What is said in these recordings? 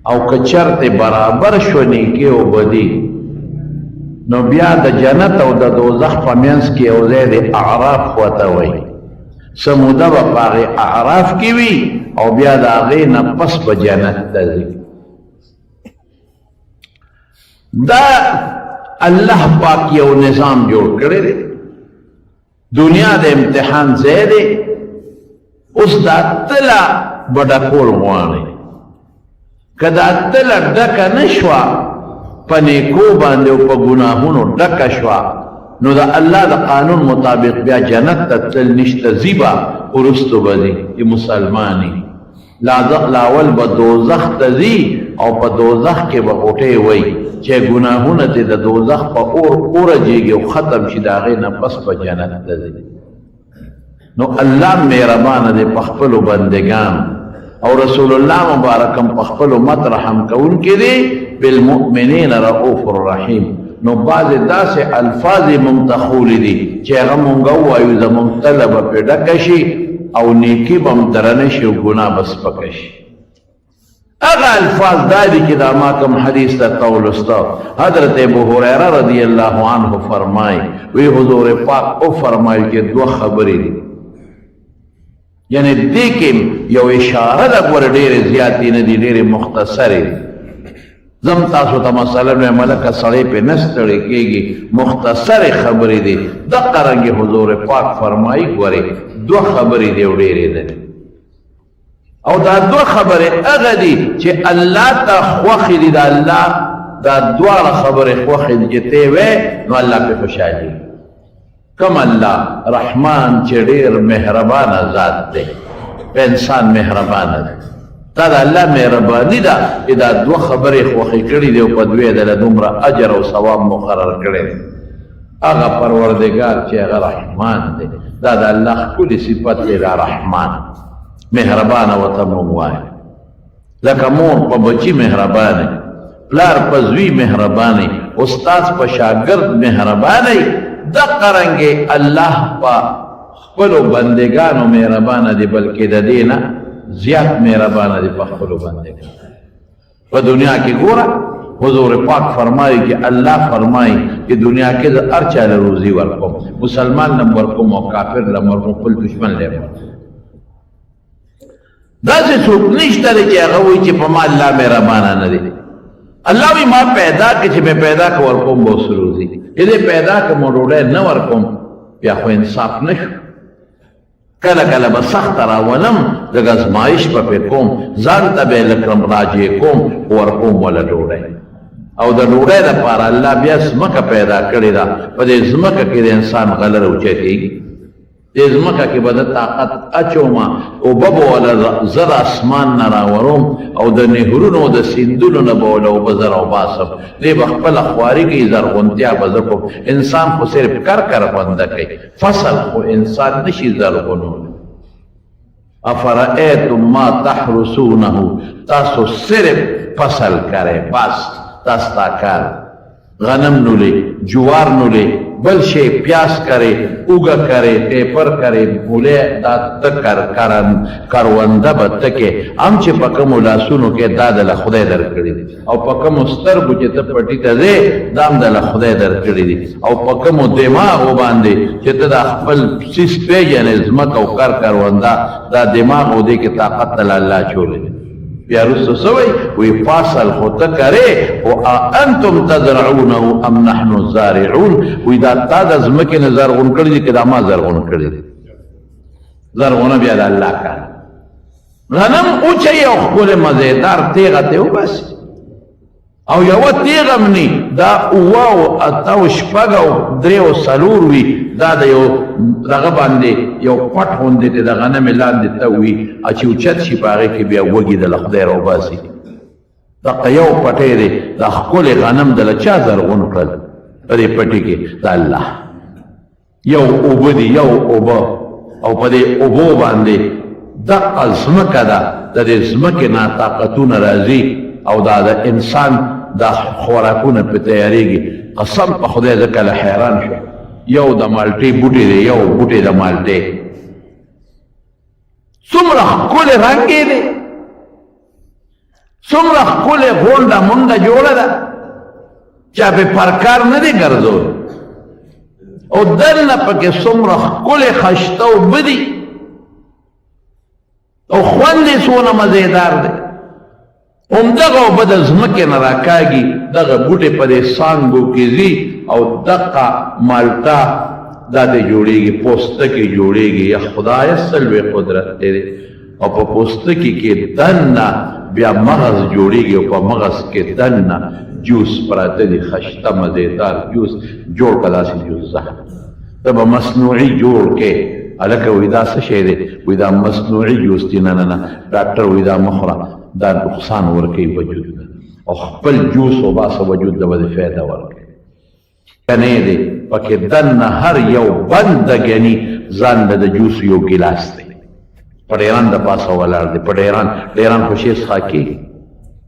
او کچرت برابر شو نیکی او بدی نو بیا د جنت او د دوزخ په منځ کې یو ځای د اعراف وته وایي سموده به په هغې اعراف کې وي او بیا د هغې نه پس به جنت ته ځي دا الله پاک یو نظام جوړ کړی دی دنیا د امتحان ځای دی اوس دا تله به ډکول غواړي که دا تله ډکه نه شوه په نیکو باندې او په ګناهونو ډکه شوه نو د الله د قانون مطابق بیا جنت ته تلل نشته ځي به وروستو به ځي چې مسلمانې لاول به دوزخ ته ځي او په دوزخ کې به غوټې وایي چې ګناهونه دې د دوزخ په اور اورجېږي او ختم شي د هغې نه پس به جنت ته ځي نو الله مهربانه دی په خپلو بندګان او رسول الله مبارکم په خپل امت رحم کوونکی دی بالمؤمنین رؤوف الرحیم نو بعضې داسې الفاظ یې مونږ ته ښولي دي چې هغه مونږ ووایو زمونږ تله به پرې ډکه شي او نیکي به هم درنه شي او ګناه به سپکه شي هغه الفاظ دا دي چې دا ما کوم حدیث ته ولسته حضرت ابو هریره رضی الله عنه فرمایي وی حضور پاک او فرمایي چې دوه خبرې دي یعنی دې کې یو اشاره ده ګوره ډېرې زیاتې نه دي ډېرې مختصرې دي زم تاسو ته مثلا وایم لکه سړی پې نه ستړی کېږي مختصرې خبرې دي دقه رنګې حضور پاک فرمایي ګورې دوه خبرې دي او ډېرې ده او دا دوه خبرې هغه دي چې الله ته خوښې دي د الله دا دواړه خبرې خوښې دي چې ته وې نو الله پې خوشحالي کم الله رحمان چې ډېر مهربانه ذات دی په انسان مهربانه دی دا د الله مهرباني ده چې دا دوه خبرې خوښې کړي دي او په دوی یې دله دومره اجر او ثواب مقرر کړی دی هغه پروردګار چې هغه رحمان دی دا د الله ښکلې صفت دی دا رحمان مهربانه ورته موږ وایو لکه مور په بچي مهربانه پلار په زوی مهربانه استاد په شاګرد مهربانه دقه رنګې الله په خپلو بندګانو مهربانه دی بلکې د دې نه زیات مهربانه دی په خپلو بندګانو په دنیا کې ګوره حضور پاک فرمایي چې الله فرمایي چې دنیا کې د هر چا له روزي ورکوم مسلمان لم ورکوم او کافر لم ورکوم خپل دشمن له داسې څوک نشته دی چې هغه وایي چې په ما الله مهربانه نه دی الله وی ما پیدا کړ چې مې پیدا کړ ورکوم به اوس روزي چې دې پیدا کړ مو ډوډۍ نه ورکوم بیا خو انصاف نه شو کله کله به سخته راولم لږ ازمایش به پرې کوم ځان ته به یې لکرم راجع کوم ورکوم وله ډوډۍ او د ډوډۍ دپاره الله بیا ځمکه پیدا کړې ده په دې ځمکه کې د انسان غلره اوچتېږي دې ځمکه کې به د طاقت اچومه اوبه به وله زر اسمان نه راوروم او د نهرونو د سیندونو نه به وله اوبه زر وباسم دې به خپله خواري کوي زرغونتیا به زه کوم انسان خو صرف کر بنده کوي فصل خو انسان نشي زرغونولی افرأیتم ما تحرسونه تاسو صرف فصل کرے بس تاسو تا کار غنم نولے جوار نولے بل شی پیاس کرے اوگا کرے ٹیپر کرے بولے دا تکر کرونده بتکے ام چې پکمو لاسونو کې دا د خدای درکړي او پکمو سترګو چې ته پټی ته دې دام د خدای درکړي دي او پکمو دماغ باندې چې ته د خپل سیس پیژنې ځمکه او کرونده دا دماغ او دې کې طاقت الله چولې بیا رسو سوئی وی فاصل خود کرے و انتم تزرعونه ام نحن زارعون وی دا تا دا زمکن زرغن کردی که دا ما زرغن کردی زرغن بیا دا اللہ کا غنم اوچه او خکول مزیدار تیغه او بس او یو تیغم نی دا اواو اتاو شپگو دریو سلور وی دا دا یو دغه باندې یو پټ هوندې ته د غنم لاندې ته وي چې اوچت شي په هغې کې بیا وږي د له خدای راوباسي دغه یو پټی دی د ښکلې غنم د له چا زرغون کړل په دې پټي کې د الله یو اوبه دي یو اوبه او په دې اوبو باندې دغه ځمکه ده د دې ځمکې نه طاقتونه راځي او دا د انسان دا خوراکونه په تیارېږي قسم په خدای زه کله حیران شو یو د مالټې بوټی دی یو بوټی د مالټې څومره ښکلې رنګ یې دی څومره ښکلې غونډه منډه جوړه ده چا پې پرکار نه دی ګرځول او دننه پکې څومره ښکلې خشته اوبه دي او خوند یې څونه مزېدار دی همدغه اوبه د ځمکې نه راکاږي دغه بوټې په دې څانګو کې ځي او دقه مالټه دا دې جوړېږي پوستکي جوړېږي یا خدایه څه لوی قدرت دی او په پوستکي کې دننه بیا مغز جوړېږي او په مغز کې دننه جوس پراته دي خشته مزېدار جوس جوړ که داسې جوس زه ته به مصنوعي جوړ کې هلکه وایي دا څه شی دی وایي دا مصنوعي جوس دی نه نه نه ډاکټر وایي دا مه خوره دا نقصان ورکوي وجود ته او خپل جوس وباسه وجود ته به دې فایده ورکوي کنی دی پکې دننه هر یو بنده ګني ځان له د جوس یو ګیلاس دی په ډیران د پاسه ولاړ دی په ډیران خو شی څښا کېږي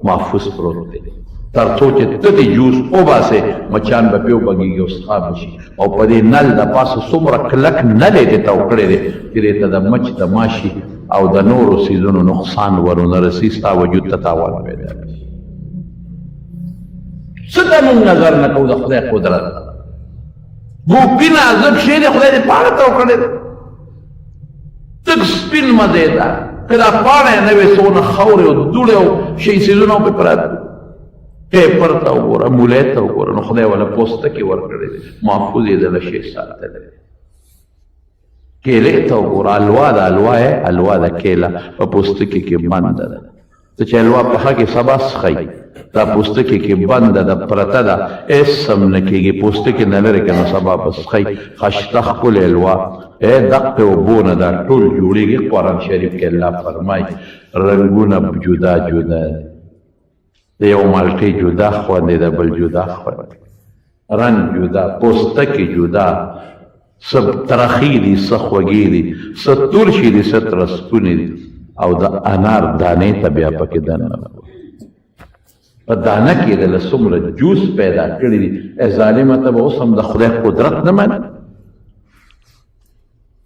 محفوظ پروت دی تر څو چې ته دې جوس وباسې مچان به پې وبږېږي او څښا به شي او په دې نل د پاسه څومره کلک نل یې دې ته وکړی دی چې دې ته د مچ د ماشي او د نورو څیزونو نقصان ورونه رسي ستا وجود ته تاوان پیدا کړي څه ته موږ نظر نه کوو د خدای قدرت ګوپي نازک شی دی خدای دې پاڼه ته وکړی دی تک سپین مزېدار که دا پاڼه یې نه وې څونه خاورې او دوړې او شي څیزونه پې پراته پیپر ته وګوره مولی ته وګوره نو خدای والا پوستکي ورکړی دی محفوظ یې دله شی ساتلی دی کیلې ته وګوره الوا ده الوا ده کیله په پوستکي کې بنده ده ته چې الوا پخه کې سبا څښئ دا پوستکي کې بنده ده پرته ده هېڅ هم نه کېږي پوستکي نه لرې که نو سبا به څښئ خشته ښکلې الوا دقې اوبو نه دا ټول جوړېږي قرآن شریف کې الله فرمایي رنګونه جدا جدا دي د یو مالټې جدا خوند دی د بل جدا خوند رنګ جدا پوستکي جدا څه ترخي دي څه خوږې دي څه ترشي دي څه ترسکونې دي او د انار دانې ته بیا پکې دننه په دانه کې دله څومره جوس پیدا کړي دي ای ظالمه ته به اوس هم د خدای قدرت نه مني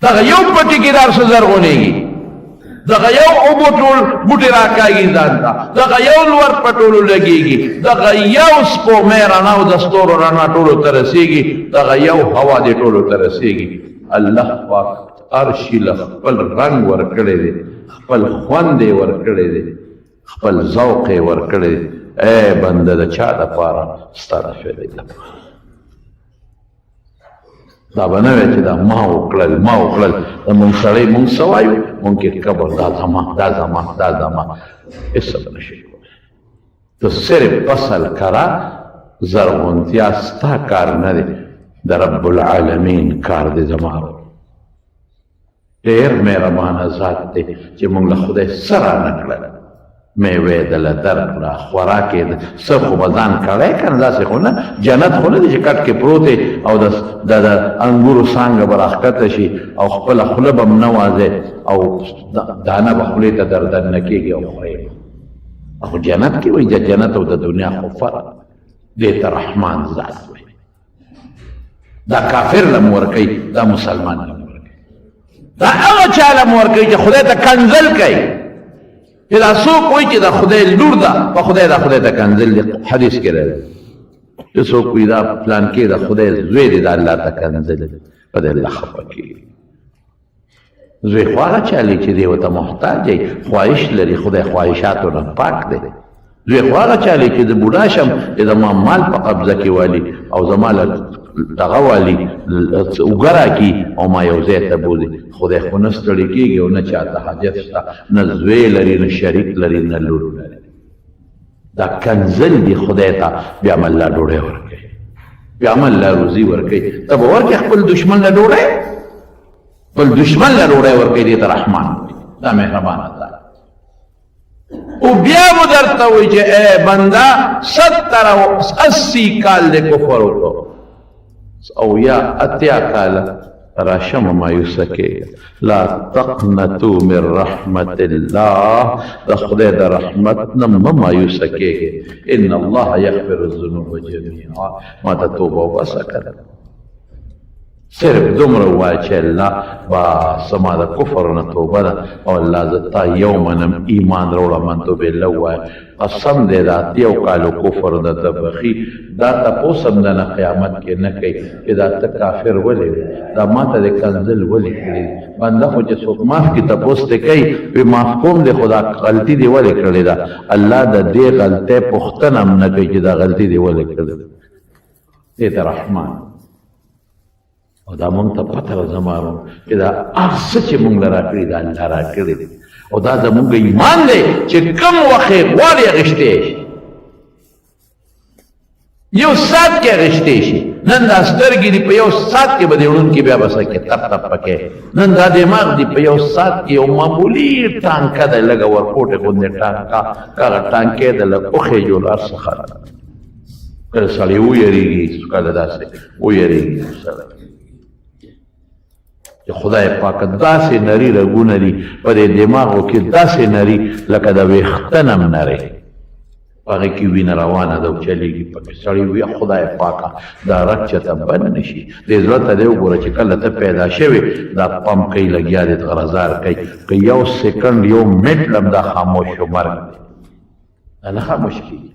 دغه یو پټي کې دا څه زرغونېږي دغه یو اوبو ټول بوټي راکاږي ځان ته دغه یو لور په ټولو لګېږي دغه یو سپوږمۍ رڼا او د ستورو رڼا ټولو ته رسېږي دغه یو هوا دې ټولو ته رسېږي الله پاک هر شي له خپل رنګ ورکړی دی خپل خوند یې ورکړی دی خپل ذوق یې ورکړی دی ای بنده د چا دپاره ستا د فایدې لپاره دا به نه وی چې دا ما وکړل د مونږ سړی مونږ څه وایو مونږ کې قبر دا زما هېڅ به نه شي کولی ته صرف فصل کرا زرغونتیا ستا کار نه دی د رب العالمین کار دی زما ډېر مهربانه ذات دی چې مونږ له خدای څه رانه کړل میوې دله درکړه خوراک یې څه خو به ځان کړی که نه داسې خو نه جنت خو نه دی چې کټ کې پروت او د انګورو څانګه به راښکته شي او خپله خوله به م نه وازې او دانه به خولې ته دردنه کېږي او خورې خو جنت کې وایي د جنت او د دنیا خو فرق دې ته رحمان ذات وایي دا کافر له م ورکوي دا مسلمان له م ورکوي دا هغه چا له م ورکوي چې خدای ته کنځل کوي چې دا څوک وایي چې دا خدای لور ده په خدای دا خدای ته کنځل دی حدیث کې راځي چې څوک وایي دا پلان کې دا خدای زوی دی دا الله ته کنځل دی په دې الله خفه کېږي زوی خو هغه چالي چې دی ورته محتاج دی خواهش لري خدای خواهشاتو نه پاک دی زوی خو هغه چالي چې د بوډا شم چې زما مال په قبضه کې والي او زما دغه والي اوږه راکړي او ما یو ځای ته بولي خدای خو نه ستړي کېږي او نه چاته حاجت شته نه زوی لري نه شریک لري نه لور لري دا کنځل دي خدای ته بیا م الله ډوډۍ ورکوي بیا م الله روزي ورکوي ته به ورکړې خپل دشمن له ډوډۍ خپل دشمن له ډوډۍ ورکوي دې ته رحمان دا مهربانه ذات او بیا مو درته وایي چې ای بنده 70 کال دې کفر وکړو او یا اتیا کاله راشم مایوسه کېږه لا تقنطوا من رحمت الله د خدای د رحمت نه مه مایوسه کېږئ ان الله یغفر الذنوب جمیعا ما ته توبه وباسه کنه صرف دومره ووایه چې الله بس زما د کفر نه توبه ده او الله زه تا یو منم ایمان راوړه منتو بالله ووایه قسم دی دا اتیو کالو کفر ده ته بخي دا تپوس هم ده نه قیامت کې نه کوي چې دا ته کافر ولې وې دا ما ته د کنزل ولې کړي بنده خو چې څوک معاف کړي تپوس ته کوي وي معاف کوم دی خو دا غلطي دې ولې کړې ده الله د دې غلطۍ پوښتنه هم نه کوي چې دا غلطي دې ولې کړې ده دې ته رحمان او دا مونږ ته پته وه زمانو چې دا هر څه چې مونږ له راکړي دا الله راکړي دي او دا زمونږ ایمان دی چې کوم وخت یې غواړي اخیستی شي یو ساعت کې اخیستی شي نن دا سترګې دي په یو ساعت کې به دې وړونکي بیا به څه کې تپ تپ پکې نن دا دماغ دي په یو ساعت کې یو معمولي ټانکه ده لږه ورپوټې غوندې ټانکه هغه ټانکې ده لږ وخې جوړ هر څه خراب کله سړی ویریږي کله داسې ویریږي سړی خدای پاک داسې نری رګونه دي په دې دماغو کې داسې نری لکه د ویښته نه هم نری په هغې کې وینه روانه ده او چلېږي پکې سړی وي خدای پاکه دا رګ چېرته بند نه شي دې زړه ته دې وګوره چې کله ته پیدا شوې دا پمپ کوي لګیا دې غرضار کوي که یو سیکنډ یو منټ لم دا خاموش شو مرګ دی دا نه خاموش کېږي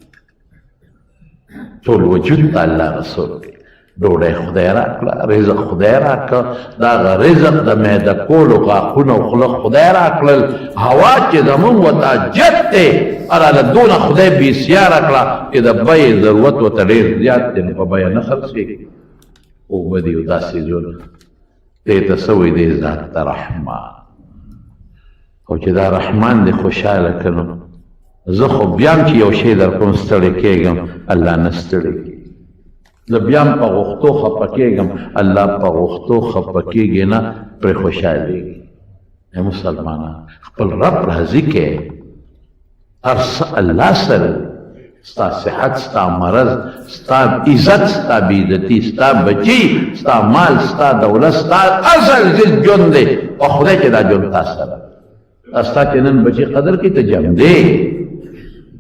ټول وجود ته الله رسول کوي ډوډۍ خدای راکړه رزق خدای راکړه دا هغه رزق د معده کولو غاښونه او خوله خدای راکړل هوا چې زمونږ ورته جت دی هغه دونه خدای بېسیاره کړه چې د بیې ضرورت ورته ډېر زیات دی نو په بیه نه خرڅېږي اوبه دي او دا څیزونه دې ته څه وایي دې ذات ته رحمان او چې دا رحمان دې خوشحاله کړو زه خو بیا هم چې یو شی در کوم ستړی کېږم الله نه ستړی کېږي زه بیا هم په غوښتو خفه کېږم الله په غوښتو خفه کېږي نه پرې خوشحالېږي ای مسلمانان خپل رب راضي کې هر څه الله سره ستا صحت ستا مرض ستا عزت ستا بېعزتي ستا بچي ستا مال ستا دولت ستا اصل ژوند دی او خدای چې دا ژوند تا سره ستا چې نن بچي قدر کوي ته جم دی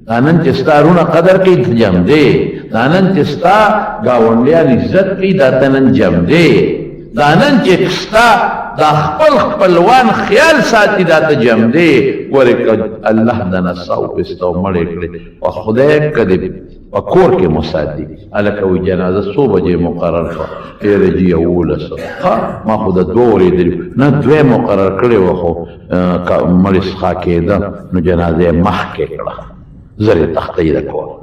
دا نن چې ستا رونه قدر کوي ته جم دی دا نن چې ستا ګاونډیان عزت کوي دا ته نن جم دی دا نن چې ستا دا خپل خپلوان خیال ساتي دا ته جم دی ګورې که الله د نڅاو پسته او مړې کړې او خدای کدې په کور کې مو ساتي هلکه وایي جنازه څو بجې مقرر شوه ډېره جي 11 ما خو د دوه اورېدلي نه دوی مقرر کړې وه خو مړې څښا کېده نو جنازه یې مخکې کړه زر یې تختۍ ده کوله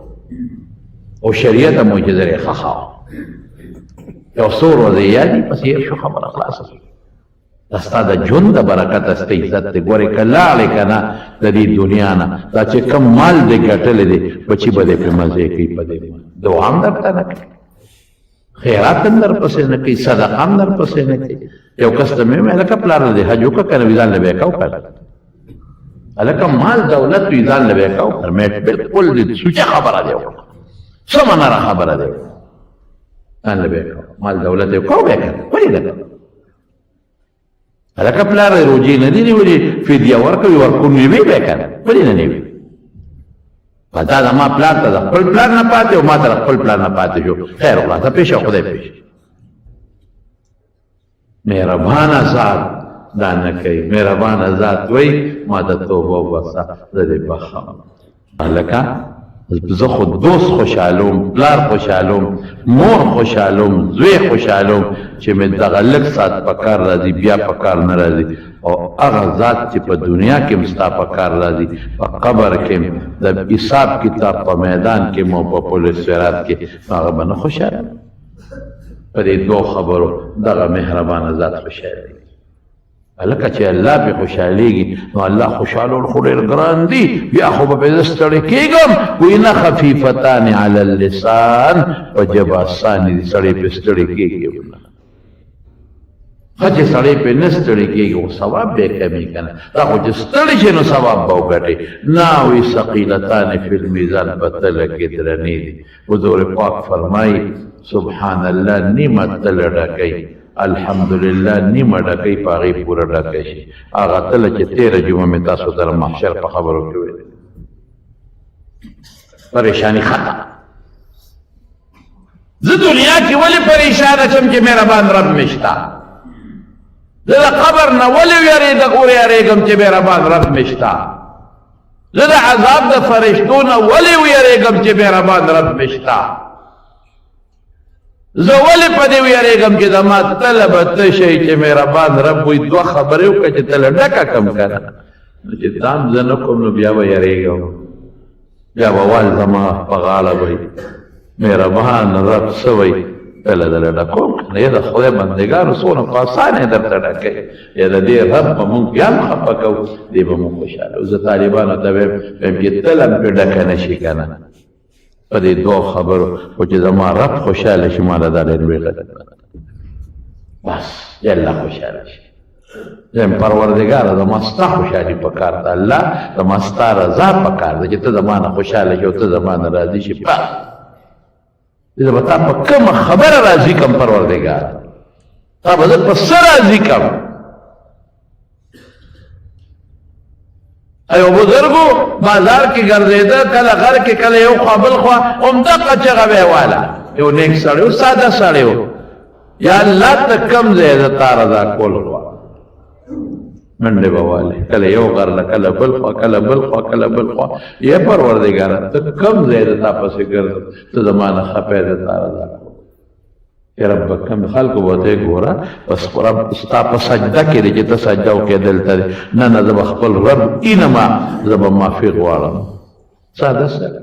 او شریعت مو چې زر یې ښخه یو څو ورځې یادي پس هېر شو خبره خلاصه شوه دا ستا د ژوند د برکت ستا عزت دی ګورې که لاړې که نه د دې دنیا نه دا چې کم مال دې ګټلی دی بچي به دې پرې مزې کوي په دې دعا هم درته نه کوي خیرات هم در پسې نه کوي صدقه هم در پسې نه کوي یو کس ته مې ویل هلکه پلار دې حج وکړه که نه وي ځان له به یې کو که هلکه مال دولت وي ځان له به یې کو بالکل دې سوچه خبره دی وکړه سمه نره خبره دی ځان له به یې کو مال دولت یې کو به یې که ولې نه هلکه پلار روجې نه دي نیولې فدیه ورکوي ورکون وي به که نه ولې نه وي په دا زما پلار ته د خپل پلار نه پاتې او ما ته د خپل پلار نه پاتې شو خیر وکړه ته پېښه خدای پېښ مهربانه ذات دا نه کوي مهربانه ذات وایي ما ته توبه وباسه زه دې بخښم هلکه زه خو دوست خوشحالوم پلار خوشحالوم مور خوشحالوم زوی خوشحالوم چې مې دغه لږ ساعت په کار راځي بیا په کار نه راځي او هغه ذات چې په دنیا کې هم ستا په کار راځي په قبر کې د حساب کتاب په میدان کې مو په پل صراط کې هغه به نه خوشحاله په دې دوه خبرو دغه مهربانه ذات خوشحاله هلکه چې الله پې خوشحالېږي نو الله خوشحالول خو ډېر ګران دي بیا خو به پې زه ستړی کېږم وایي نه خفیفتان علی اللسان په ژبه اسانې دي سړی پې ستړی کېږي نه ښه چې سړی پې نه ستړی کېږي خو ثواب به یې کمي که نه دا خو چې ستړی شي نو ثواب به وګټې نه وایي ثقیلتان فی المیزان په تله کې درنې دي حضور پاک فرمایي سبحان الله نیمه تله ډکوي الحمدلله نیمه ډکۍ په هغې پوره ډکی شي هغه تله چې تېره جمعه مې تاسو سره محشر په خبرو کې ویل پریشاني ختم زه دنیا کې ولې پریشانه شم چې مهربان رب مې شته زه د قبر نه ولې ویریږم چې مهربان رب مې شته زه د عذاب د فرشتو نه ولې ویریږم چې مهربان رب مې شته زه ولې په دې ویریږم چې زما تله به ته شئ چې مهربان رب وایي دوه خبرې وکړه چې تله ډکه کم که نه نو چې دام زه نه کوم نو بیا به یریږم بیا به وال زما په غاړه وایي مهربان رب څه وایي پهله دله ډکوم که نه یا د خدای بندګانو څونه په اسانه یې درته ډکوي یا د دې رب به مونږ بیا هم خفه کوو دې به مونږ خوشحاله زه طالبانو ته وایم چې تله هم پرې ډکه نه شي که نه په دې دوه خبرو خو چې زما رب خوشحاله شي ما له دا ډېر لوی غنیمت بس یا الله خوشحاله شي زم پروردګاره زما ستا خوشحالي پکار ده الله زما ستا رضا پکار ده چې ته زما نه خوشحاله شي او ته زما نه راضي شي بس زه به تا په کومه خبره راضي کړم پروردګار تا به زه په څه راضي کړم ایو بزرګو بازار کې ګرځېده کله غر کې کله یو خوا بل خوا همدغه چغه به یې واله یو نیک سړی و ساده سړی و یا الله ته کم ځای د تا رضا کول غواړم منډې به والې کله یو غر له کله بل خوا کله بل خوا کله بل خوا یا پروردګاره ته کم ځای د تا پسې ګرځم ته زما نه خفه د تا رضا کول یا رب کم خلکو به ته ګوره بس رب ستا په سجده کې دی چې ته سجده وکړې دلته دی نه نه زه به خپل رب اینما زه به معافي غواړم ساده سره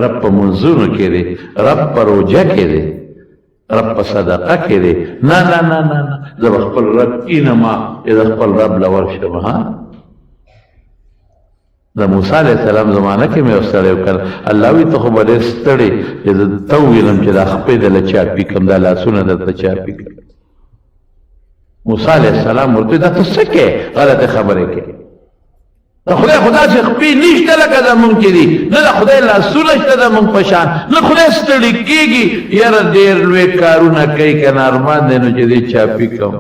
رب په منځونو کې دی رب په روژه کې دی رب په صدقه کې دی نه نه نه نه نه زه به خپل رب اینما زه خپل رب له ورشم ها د موسی علیه السلام زمانه کې مې یو سړی وکړ الله وایي ته خو به ډېر ستړی چې زه ته وویلم چې دا خپې دله چاپي کړم دا لاسونه درته چاپي کړم موسی علیه السلام ورته دا ته څه کې غلطې خبرې کې د خدای خو داسې خپې نشته لکه زمونږ چې دي نه د خدای لاسونه شته زمونږ په شان نه خدای ستړي کېږي یاره ډېر لوی کارونه کوي که نه ارمان دی نو چې دې چاپي کړم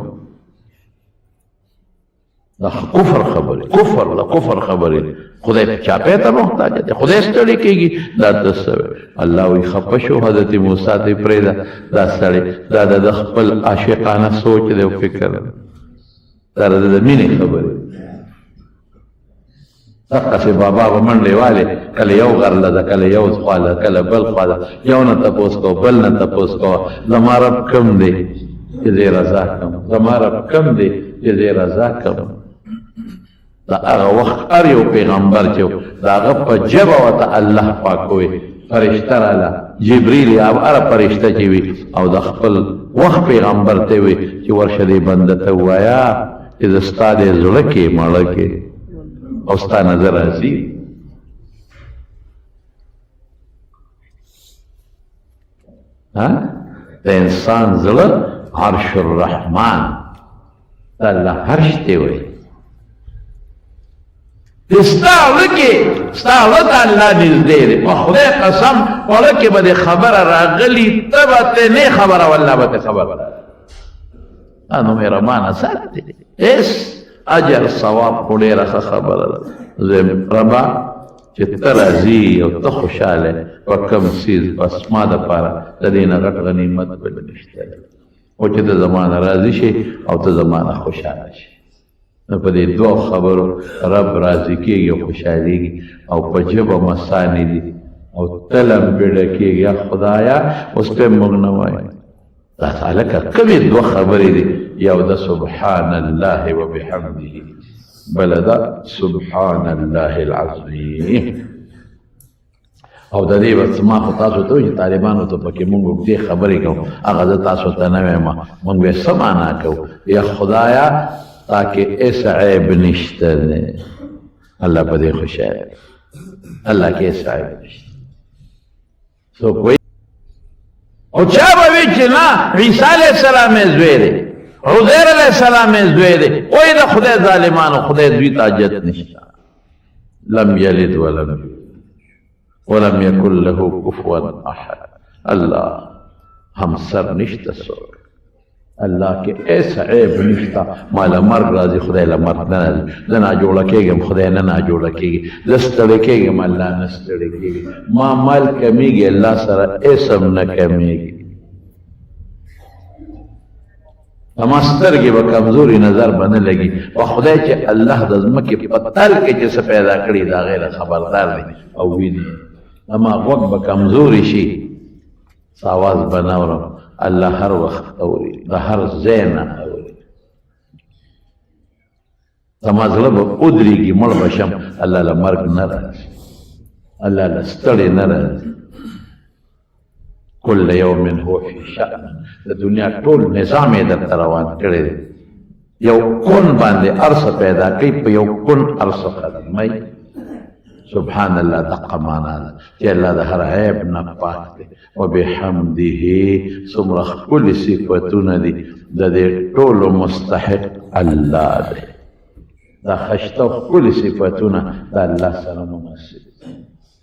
دا کفر خبرې کفر دا کفر خبرې خدای چاپې ته محتاج دی خدای ستړی کېږي دا ته څه الله وایي خفه شو حضرت موسی ته یې پرېږده دا سړی دا د خپل عاشقانه سوچ دی او فکر دا د مینې خبرې دقسې بابا به منډې والې کله یو غرله ده کله یو خوا ده کله بل خوا ده یو نه تپوس کوه بل نه تپوس کوه زما رب کم دی چې زه یې رضا کړم زما رب کم دی چې زه یې رضا کړم دا هغه وخت هر یو پیغمبر چې د هغه په ژبه ورته الله پاک وایي فرشته راله جبریل یا هره فرشته چې وي او د خپل وخت پیغمبر ته وي چې ورشه دې بنده ته ووایه چې زه ستا دې زړه کې مړه کې او ستا نظر راځي د انسان زړه عرش الرحمن دا الله عرش ته وایي ستا زړه کې ستا زړه ته الله نږدې دی په خدای قسم خوړه کې به دې خبره راغلي ته به ته نه خبره والله به ته خبره دا نو مهربانه سات دی هېڅ اجر ثواب خو ډېره ښه خبره ده زه ربا چې ته راځي او ته خوشحاله په کوم څیز بس ما دپاره د دې نه غټ غنیمت بل نشته او چې ته زما نه راضي شي او ته زما نه خوشحاله شي نو په دې دوه خبرو رب راضي کېږي او خوشحالېږي او په ژبه مسانې دي او تلم بیړه کېږي یا خدایه اوس پې موږ نه وایو دا هلکه کومې دوه خبرې دي یو د سبحان الله وبحمده بل دا سبحان الله العظیم او د دې بس ما خو تاسو ته وایي طالبانو ته پکې مونږ اوږدې خبرې کوو هغه زه تاسو ته نه وایم مونږ به څه معنا کوو یا خدایه تاکې هېڅ عیب نشته دی الله په دې خوشحاله الله کې هېڅ عیب نشته څوک وایي او چا به وي چې نه عیسی علیه السلام یې زوی دی عزیر علیه السلام یې زوی دی وایي د خدای ظالمانو خدای دوی ته حاجت نشته لم یلد ولم یولد ولم يكن له كفوا احد الله همسر نشته څوک الله کې ایسا عیب نشتا مالا مرگ رازی خدای لمرگ نرازی زنا جوڑا کېږم خدای نه جوڑا کېږي زستړی کېږم الله نستړی کېږي ما مال کمیږي الله سره ایسم نه کمیږي اما سترګې به کمزوري نظر به نه لګي په خدای چې الله د ځمکې په تل کې چې څه پیدا کړي دا غیر خبردار دی او ویني اما غوږ به کمزوري شي آواز به نه اورم الله هر وخت اوري د هر ځای نه اوري زما زړه به ودرېږي مړ به شم الله له مرګ نه راځي الله له ستړی نه راځي کل یوم هو فی شأن د دنیا ټول نظام یې درته روان کړی دی یو کون باندې ارسه پیدا کوي په یو کون ارسه ختموي سبحان الله دقه معنا ده چې الله د هر عیب نه پاک دی وبحمده څومره ښکلي صفتونه دي د دې ټولو مستحق الله دی دا خشته او ښکلي صفتونه د الله سره مناسب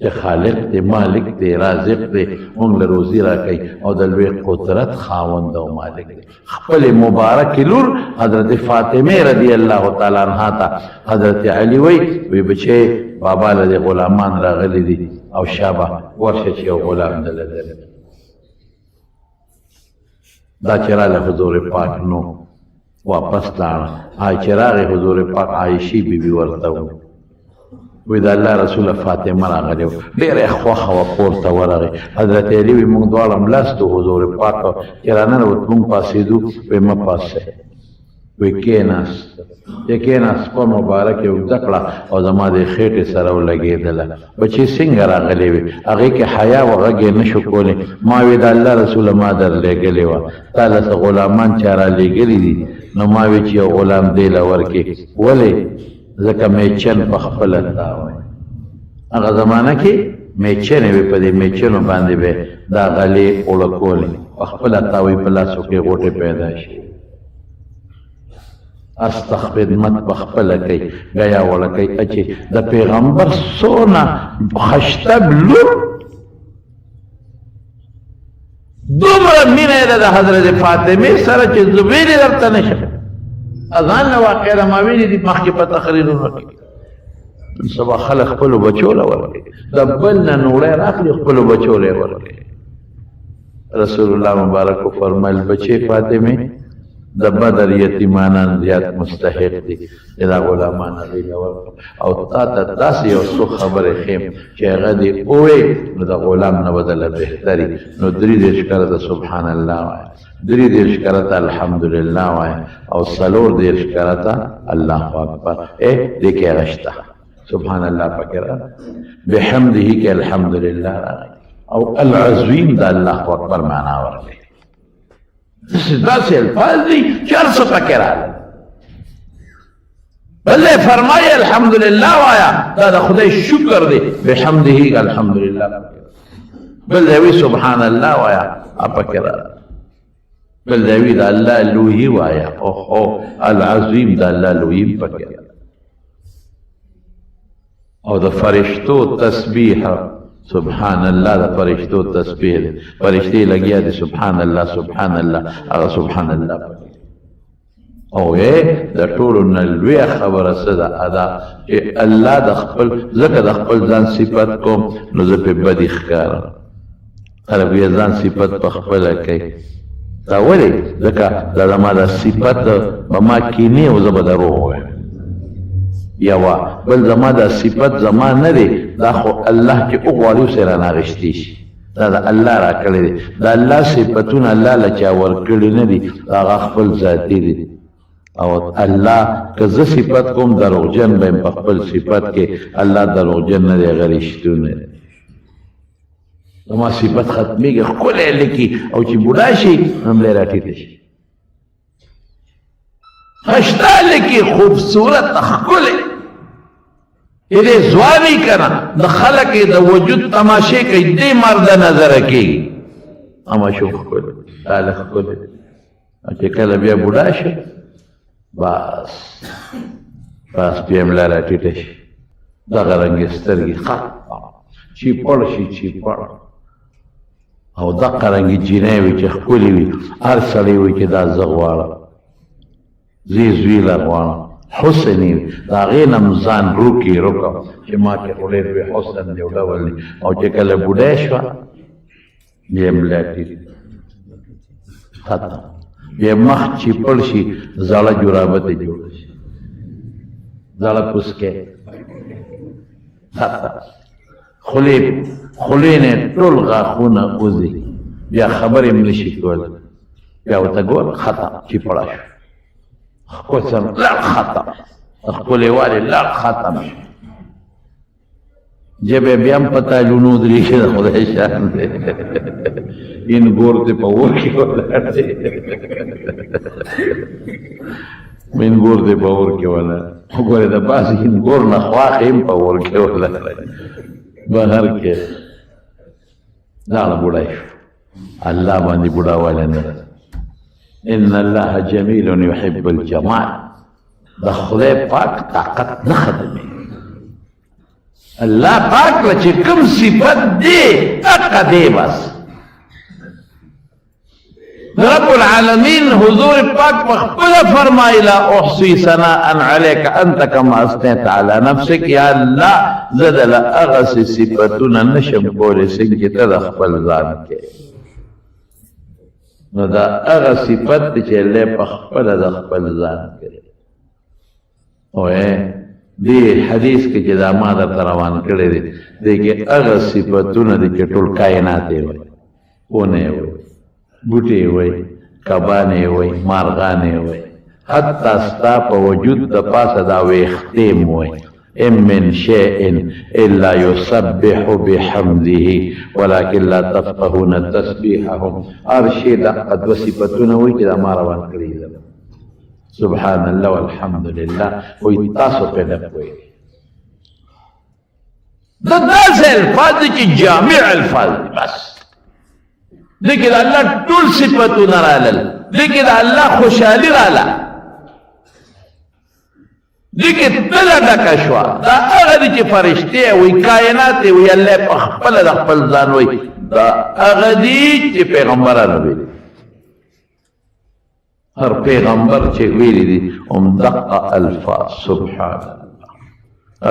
چې خالق دی مالک دی رازق دی موږ له روزي راکوي او د لوی قدرت خاوند او مالک دی خپل مبارک لور حضرت فاطمه رضی الله تعالی عنها ته حضرت علی وی بچي بابا له غلامان راغلي دي او شابه ورشه چې یو غلام دلته دا چراله حضور پاک نو واپس لاړ هاي چراغ حضور پاک عائشی بیبي ورته وی دا الله رسول فاطمه راغلی ډېره خوښه وه کور ته ورغی حضرت علی وی موږ دواړه ملاستو حضور پاک چې راننوت موږ پاسېدو وی مه پاسئ وی کېناست چې کېناست په مبارک یې اوږده کړه او زما د خېټې سره ولګېدله بچې څنګه راغلی وې هغې کې حیا و غږ یې نه شو کولی ما وی د الله رسوله ما در لېږلې وه تا له څه غلامان چا را لېږلي دي نو ما وی چې یو غلام دې له ورکې ولې ځکه میچن په خپله تا وایي هغه زمانه کې میچنې وې په دې میچنو باندې به دا غلې اوړه کولې په خپله تا وایي په لاسو کې غوټې پیدا شي استخ خدمت په خپله کوي ګیا وړه کوي چې د پیغمبر څونه خشته بلور دومره مینه یې ده د حضرت فاطمې سره چې زبیر یې درته نه شي اذان نه واقع ده ما ویلي دي مخکې په تقریرونو کې سبا خلک خپلو بچو له ورکوي د بل نه نوړی راخلي خپلو بچو له یې ورکوي رسول الله مبارک فرمایل بچې فاطمې د بدر یتیمانان زیات مستحق دي چې دا غلامان هغې له ورکړه او تا ته داسې یو څو خبرې ښیم چې هغه دې ووایې نو د غلام نه به دله بهتري نو 33 کرته سبحان الله وایه 33 کرته الحمدلله وایه او 34 کرته الله اکبر دې کې هغه شته سبحان الله پکې راغلی بحمده کې الحمدلله راغلی او العظیم د الله اکبر معنا ورکوي داسې الفاظ دي چې هر څه پکې راغلي بلې فرمایي الحمدلله وایا دا د خدای شکر دی بحمده الحمدلله بل دی وی سبحان الله وایا پکې راغلی بل دی وی د الله لوهي وایا اوهو العظیم د الله لوهي پکې او د فرشتو تسبیح سبحان الله د فرشتو تسبیح دی فرشتې لګیا دي سبحان الله سبحان الله هغه سبحان الله او د ټولو نه لویه خبره څه ده ادا چې الله د خپل ځکه د خپل ځان صفت کوم نو زه پې بدي ښکارم خلک یې ځان صفت په خپله کوي دا ولې ځکه دا زما د صفت به ما کینې او زه به دروغ وایم یوا بل زما دا صفت زما نه دی دا خو الله چې وغواړي سره ناغشتي شي دا د الله را کړی دی دا الله صفتونه الله له چا ورکړي نه دي هغه خپل ذاتي دي او الله که زه صفت کوم دروغجن به په خپل صفت کې الله دروغجن نه دی هغه رښتونه دی زما صفت ختمېږي ښکلی لیکي او چې بوډا شي هم لی راټیټه شي خشته لیکي خوبصورت ښکلی دې ځواني کنه د خلک د وجود تماشې کوي دې مرد نظر کوي اما شو ښکلی دا ښکلی چې کله بیا بوډا شي بس بیا ملا راټیټه شي دغه رنګې سترګې چې پړ شي چې پړ او دقه رنګې جینۍ وي چې ښکلې وي هر سړی وي چې دا زه غواړم زی زویله غواړم حسن وي د هغې نه م ځان روکې روکم چې ما کې خو ډېر بې حسن دی او ډول دی او چې کله بوډۍ شوه بیا یې ملا ټیټ ختم بیا مخ چې پړ شي زړه جرابه ته جوړه شي زړه پوسکې ختم خولې نه ټول غاښونه وځي بیا خبرې هم نشي کولی بیا ورته ګوره ختم چې پړه شو قسم لړ ختم ښکلې والې لړ ختم شو جبې بیا هم په تاجونو درېږي د خدای شان دی این ګور دې په اور کې ولاړ دی این ګور دې په اور کې ولاړ وګورې د باز این ګور نه خواښې هم په اور کې ولاړ بهر کې دغه بوډۍ شو الله باندې بوډا والی نه ان الله جمیل یحب الجمال د خدای پاک طاقت نه ختمي الله پاک له چې کوم صفت دی هغه دی بس رب العالمین حضور پاک په خپله فرمایله احصي ثناء علیک انت کما اثنیت علی نفسک یا الله زه دله هغسې صفتونه نشم کولی څنګه چې ته د خپل ځان کې نو دا هغه صفت دی چې الله په خپله د خپل ځان کې وایي دې حدیث کې چې دا ما درته روان کړی دی دې کې هغه صفتونه دي چې ټول کائنات یې وایي ونه یې وایي بوټي یې وایي کبانې یې وایي مارغانې یې وایي حتی ستا په وجود د پاسه دا ویښتې م وایي ان من شيء الا يسبح بحمده ولكن لا تفقهون تسبيحهم هر شي دغه دوه صفتونه وایي چې دا ما روان کړي دي سبحان الله والحمد لله وایي تاسو پرې نه پوهېږئ دا داسې الفاظ دي چې جامع الفاظ دي بس دې کې د الله ټول صفتونه رالل دې کې د الله خوشحالي راله دې کې تله ډکه شوه دا هغه دي چې فرشتې وایي کائنات یې وایي الله په خپله د خپل ځان وایي دا هغه دي چې پیغمبرانو ویلي هر پیغمبر چې ویلي دي هم دقه الفاظ سبحان الله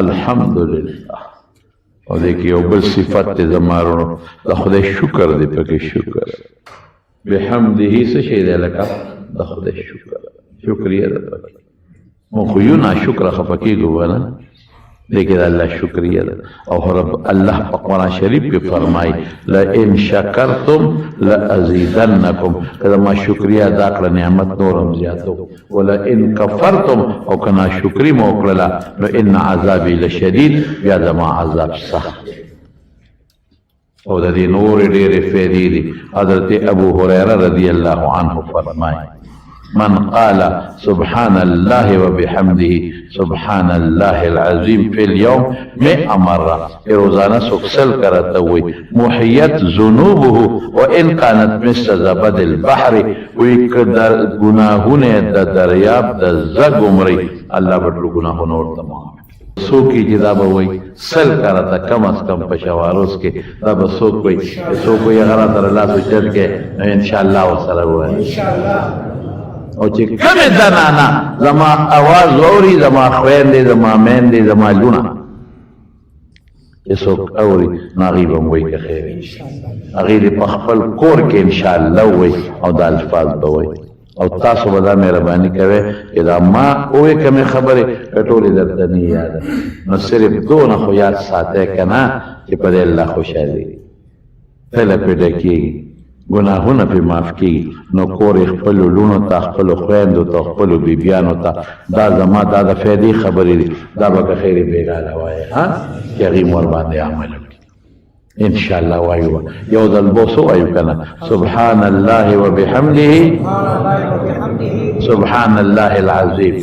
الحمد لله او دې کې یو بل صفت دی زما وروڼو د خدای شکر دی پکې شکر بحمده څه شی دی لکه د خدای شکریه ده پکې مو خو یو ناشکره خفه کېږو به نه دې کې د الله شکریه ده او رب الله په قرآن شریف کې فرمایي لئن شکرتم لازیدنکم که زما شکریه ادا کړه نعمت نور هم زیاتو ولئن کفرتم او که ناشکري مو وکړله نو ان عذابي لشدید بیا زما عذاب سخت او د دې نورې ډېرې فایدې دي حضرت ابو هریره رضی الله عنه فرمایي من قال سبحان الله وبحمده سبحان الله العظيم في اليوم 100 مرة روزانہ سکسل کرتا ہوئی محیت ذنوبه وان كانت مثل زبد البحر ویقدر گناہون دا دریاب دا زگ عمری اللہ بطلو گناہون اور تمام سوکی جی دا بوئی سل کرتا کم از کم پشواروس کے دا بسوک کوئی سوکوئی اغرات اللہ سوچت کے انشاءاللہ وصلہ ہوا ہے انشاءاللہ او چې کمې زنانه زما اواز اوري زما خویندې زما میندې زما لونه چې څوک اوري نو هغوی به م وایي که خیر هغوی دې په خپل کور کې انشاءالله ووایي او دا الفاظ به وایي او تاسو به دا مهرباني کوئ چې دا ما ووایي کمې خبرې ټولې درته نه یاده نو صرف دونه خو یاد ساتئ که نه چې په دې الله خوشحالي تله پې ډکېږي گناہونا پہ معاف کی نو کور خپلو لونو تا خپلو خویندو تا خپلو بیبیانو تا دا زما دا دا فیدی خبری دی دا بکا خیر بیگالا وائے ہاں کہ غیم ورباندے عمل انشاءاللہ وائیو یو ذل بوسو وائیو کنا سبحان اللہ و بحمده سبحان اللہ العظیم